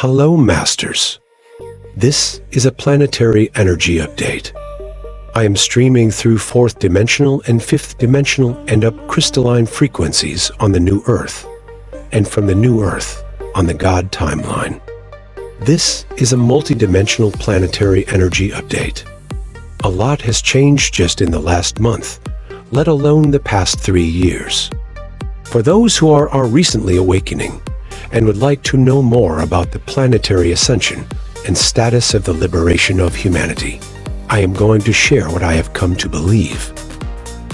Hello, Masters. This is a planetary energy update. I am streaming through 4th dimensional and 5th dimensional and up crystalline frequencies on the new Earth, and from the new Earth on the God timeline. This is a multi-dimensional planetary energy update. A lot has changed just in the last month, let alone the past 3 years. For those who are recently awakening and would like to know more about the planetary ascension and status of the liberation of humanity, I am going to share what I have come to believe.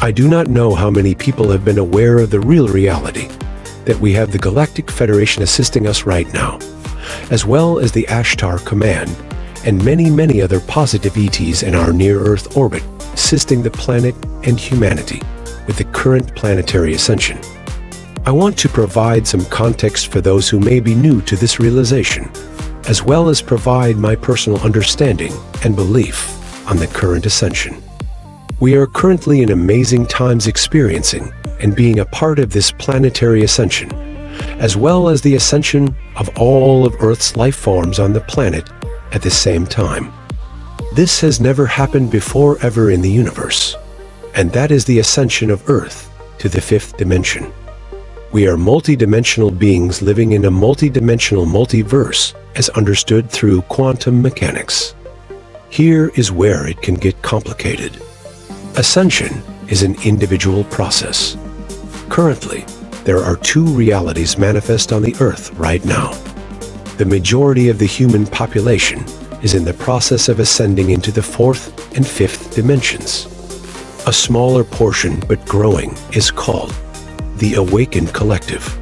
I do not know how many people have been aware of the real reality that we have the Galactic Federation assisting us right now, as well as the Ashtar Command and many other positive ETs in our near-Earth orbit assisting the planet and humanity with the current planetary ascension. I want to provide some context for those who may be new to this realization, as well as provide my personal understanding and belief on the current ascension. We are currently in amazing times experiencing and being a part of this planetary ascension, as well as the ascension of all of Earth's life forms on the planet at the same time. This has never happened before ever in the universe, and that is the ascension of Earth to the 5th dimension. We are multi-dimensional beings living in a multi-dimensional multiverse as understood through quantum mechanics. Here is where it can get complicated. Ascension is an individual process. Currently, there are 2 realities manifest on the Earth right now. The majority of the human population is in the process of ascending into the 4th and 5th dimensions. A smaller portion, but growing, is called the Awakened Collective.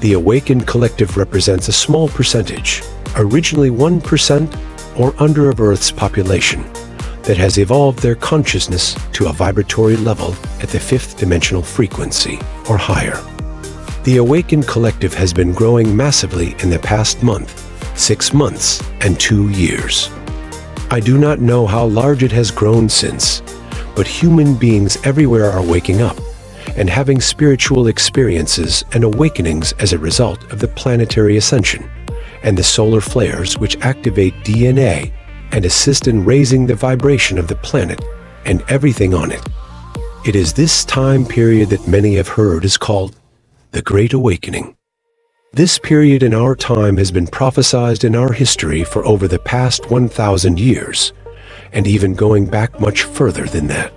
The Awakened Collective represents a small percentage, originally 1% or under of Earth's population, that has evolved their consciousness to a vibratory level at the 5th dimensional frequency or higher. The Awakened Collective has been growing massively in the past month, 6 months, and 2 years. I do not know how large it has grown since, but human beings everywhere are waking up and having spiritual experiences and awakenings as a result of the planetary ascension and the solar flares which activate DNA and assist in raising the vibration of the planet and everything on it. It is this time period that many have heard is called the Great Awakening. This period in our time has been prophesied in our history for over the past 1,000 years, and even going back much further than that.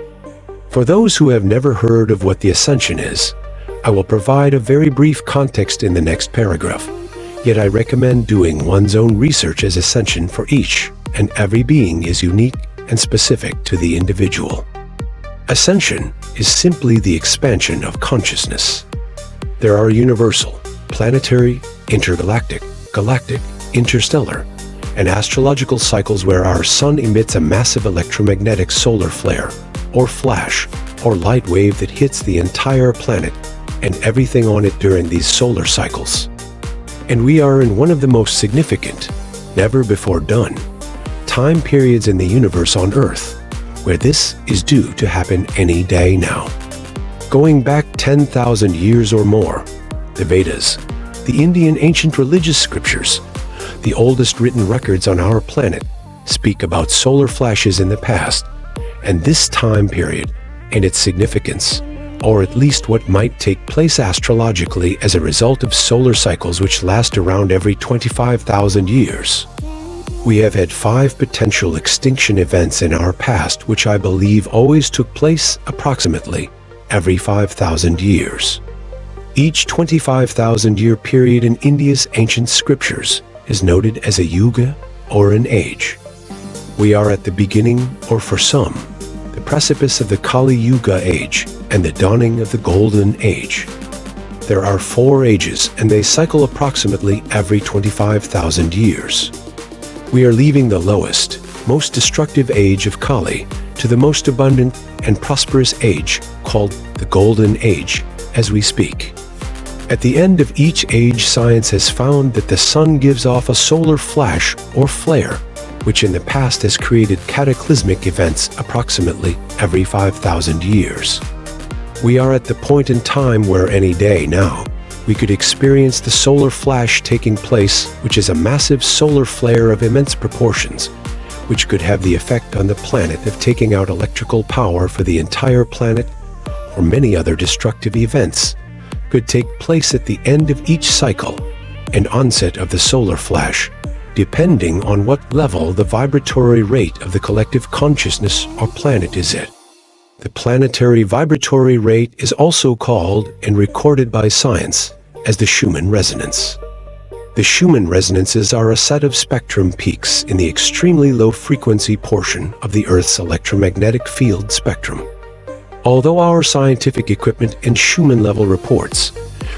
For those who have never heard of what the ascension is, I will provide a very brief context in the next paragraph, yet I recommend doing one's own research as ascension for each and every being is unique and specific to the individual. Ascension is simply the expansion of consciousness. There are universal, planetary, intergalactic, galactic, interstellar, and astrological cycles where our sun emits a massive electromagnetic solar flare, or flash, or light wave that hits the entire planet and everything on it during these solar cycles. And we are in one of the most significant, never before done, time periods in the universe on Earth, where this is due to happen any day now. Going back 10,000 years or more, the Vedas, the Indian ancient religious scriptures, the oldest written records on our planet, speak about solar flashes in the past, and this time period and its significance, or at least what might take place astrologically as a result of solar cycles which last around every 25,000 years. We have had 5 potential extinction events in our past which I believe always took place approximately every 5,000 years. Each 25,000-year period in India's ancient scriptures is noted as a yuga or an age. We are at the beginning, or for some, the precipice of the Kali Yuga age and the dawning of the Golden Age. There are 4 ages and they cycle approximately every 25,000 years. We are leaving the lowest, most destructive age of Kali to the most abundant and prosperous age called the Golden Age as we speak. At the end of each age, science has found that the sun gives off a solar flash or flare, which in the past has created cataclysmic events approximately every 5,000 years. We are at the point in time where any day now, we could experience the solar flash taking place, which is a massive solar flare of immense proportions, which could have the effect on the planet of taking out electrical power for the entire planet, or many other destructive events could take place at the end of each cycle and onset of the solar flash, depending on what level the vibratory rate of the collective consciousness or planet is at. The planetary vibratory rate is also called and recorded by science as the Schumann resonance. The Schumann resonances are a set of spectrum peaks in the extremely low frequency portion of the Earth's electromagnetic field spectrum. Although our scientific equipment and Schumann level reports,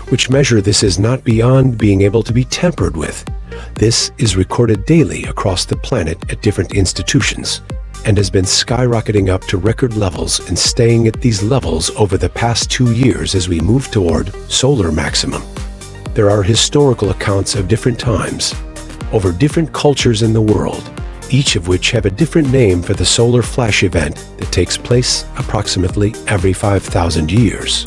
which measure this, is not beyond being able to be tampered with, this is recorded daily across the planet at different institutions and has been skyrocketing up to record levels and staying at these levels over the past 2 years as we move toward solar maximum. There are historical accounts of different times, over different cultures in the world, each of which have a different name for the solar flash event that takes place approximately every 5,000 years.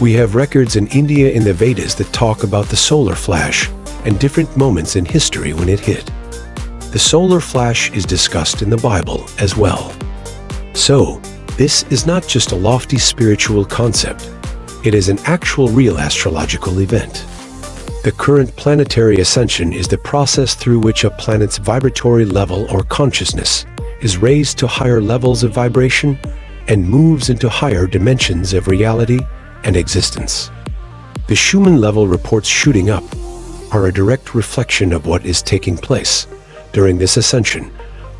We have records in India in the Vedas that talk about the solar flash and different moments in history when it hit. The solar flash is discussed in the Bible as well. So, this is not just a lofty spiritual concept. It is an actual real astrological event. The current planetary ascension is the process through which a planet's vibratory level or consciousness is raised to higher levels of vibration and moves into higher dimensions of reality and existence. The Schumann level reports shooting up are a direct reflection of what is taking place during this ascension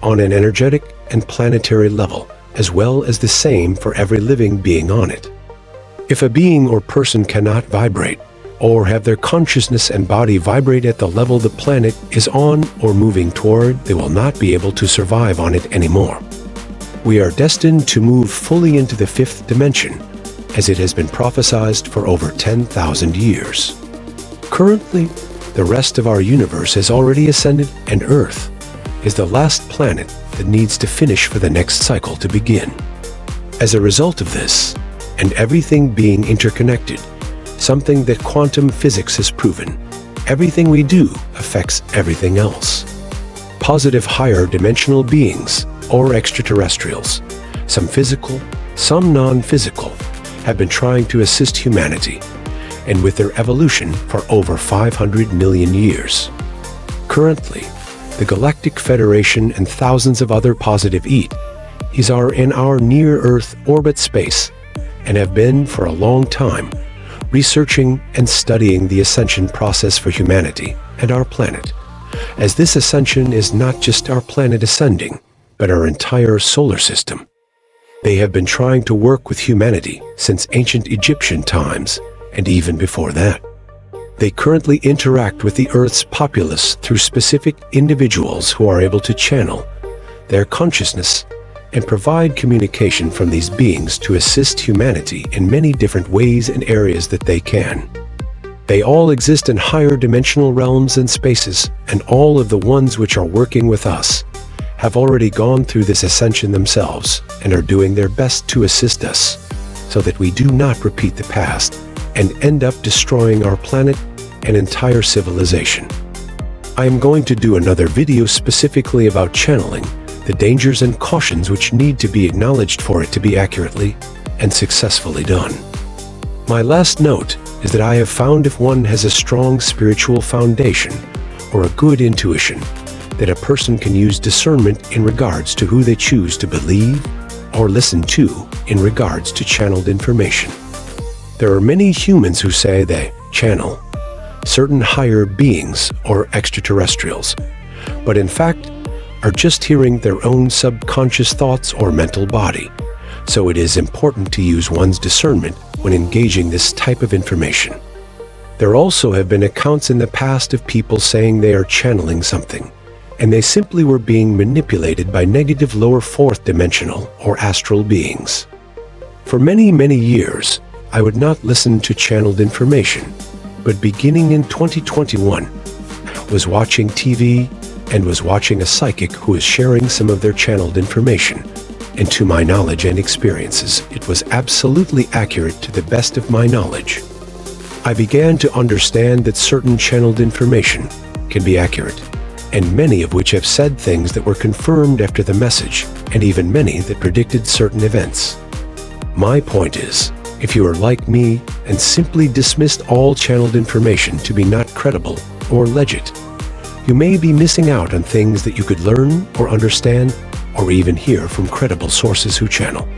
on an energetic and planetary level, as well as the same for every living being on it. If a being or person cannot vibrate, or have their consciousness and body vibrate at the level the planet is on or moving toward, they will not be able to survive on it anymore. We are destined to move fully into the fifth dimension, as it has been prophesied for over 10,000 years. Currently, the rest of our universe has already ascended, and Earth is the last planet that needs to finish for the next cycle to begin. As a result of this, and everything being interconnected, something that quantum physics has proven, everything we do affects everything else. Positive higher dimensional beings, or extraterrestrials, some physical, some non-physical, have been trying to assist humanity, and with their evolution for over 500 million years. Currently, the Galactic Federation and thousands of other positive ETs are in our near-Earth orbit space and have been for a long time researching and studying the ascension process for humanity and our planet, as this ascension is not just our planet ascending, but our entire solar system. They have been trying to work with humanity since ancient Egyptian times, and even before that. They currently interact with the Earth's populace through specific individuals who are able to channel their consciousness and provide communication from these beings to assist humanity in many different ways and areas that they can. They all exist in higher dimensional realms and spaces, and all of the ones which are working with us have already gone through this ascension themselves and are doing their best to assist us so that we do not repeat the past and end up destroying our planet and entire civilization. I am going to do another video specifically about channeling, the dangers and cautions which need to be acknowledged for it to be accurately and successfully done. My last note is that I have found if one has a strong spiritual foundation or a good intuition, that a person can use discernment in regards to who they choose to believe or listen to in regards to channeled information. There are many humans who say they channel certain higher beings or extraterrestrials, but in fact are just hearing their own subconscious thoughts or mental body. So it is important to use one's discernment when engaging this type of information. There also have been accounts in the past of people saying they are channeling something, and they simply were being manipulated by negative lower fourth dimensional or astral beings. For many, many years, I would not listen to channeled information, but beginning in 2021, was watching TV and was watching a psychic who was sharing some of their channeled information, and to my knowledge and experiences, it was absolutely accurate to the best of my knowledge. I began to understand that certain channeled information can be accurate, and many of which have said things that were confirmed after the message, and even many that predicted certain events. My point is, if you are like me and simply dismissed all channeled information to be not credible or legit, you may be missing out on things that you could learn or understand or even hear from credible sources who channel.